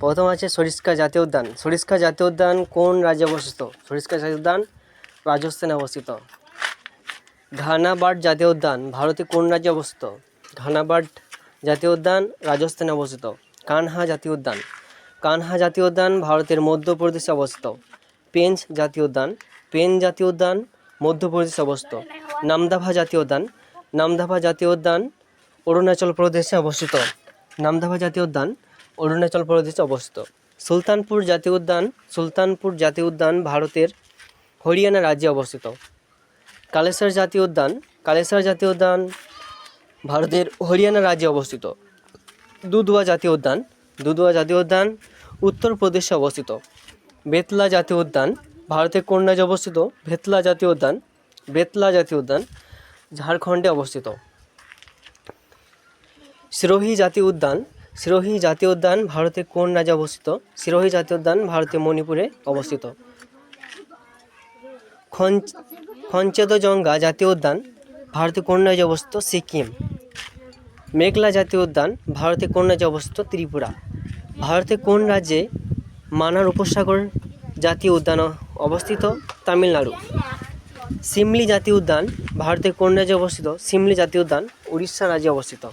প্রথম আছে সরিস্কা জাতীয় উদ্যান। সরিস্কা জাতীয় উদ্যান কোন রাজ্যে অবস্থিত? সরিস্কা জাতীয় উদ্যান রাজস্থানে অবস্থিত। ঘানা বার্ড জাতীয় উদ্যান ভারতে কোন রাজ্যে অবস্থিত? ঘানা বার্ড জাতীয় উদ্যান রাজস্থানে অবস্থিত। কানহা জাতীয় উদ্যান। কানহা জাতীয় উদ্যান ভারতের মধ্যপ্রদেশে অবস্থিত। পেঞ্চ জাতীয় উদ্যান। পেঞ্চ জাতীয় উদ্যান মধ্যপ্রদেশে অবস্থিত। নামদাফা জাতীয় উদ্যান। নামদাফা জাতীয় উদ্যান অরুণাচল প্রদেশে অবস্থিত। নামদাফা জাতীয় উদ্যান অরুণাচল প্রদেশে অবস্থিত। সুলতানপুর জাতীয় উদ্যান। সুলতানপুর জাতীয় উদ্যান ভারতের হরিয়ানা রাজ্যে অবস্থিত। কালেসার জাতীয় উদ্যান। কালেসার জাতীয় উদ্যান ভারতের হরিয়ানা রাজ্যে অবস্থিত। দুধওয়া জাতীয় উদ্যান। দুধওয়া জাতীয় উদ্যান উত্তরপ্রদেশে অবস্থিত। বেতলা জাতীয় উদ্যান ভারতের কোন রাজ্যে অবস্থিত? বেতলা জাতীয় উদ্যান। বেতলা জাতীয় উদ্যান ঝাড়খণ্ডে অবস্থিত। সিরোহি জাতীয় উদ্যান। সিরোহি জাতীয় উদ্যান ভারতের কোন রাজ্যে অবস্থিত? সিরোহি জাতীয় উদ্যান ভারতের মণিপুরে অবস্থিত। খঞ্চেদজঙ্গা জাতীয় উদ্যান ভারতের কোন রাজ্যে অবস্থিত? সিকিম। মেঘলা জাতীয় উদ্যান ভারতের কোন রাজ্যে অবস্থিত? ত্রিপুরা। ভারতের কোন রাজ্যে মানার উপসাগর জাতীয় উদ্যান অবস্থিত? তামিলনাড়ু। সিমলি জাতীয় উদ্যান ভারতের কোন রাজ্যে অবস্থিত? সিমলি জাতীয় উদ্যান উড়িষ্যা রাজ্যে অবস্থিত।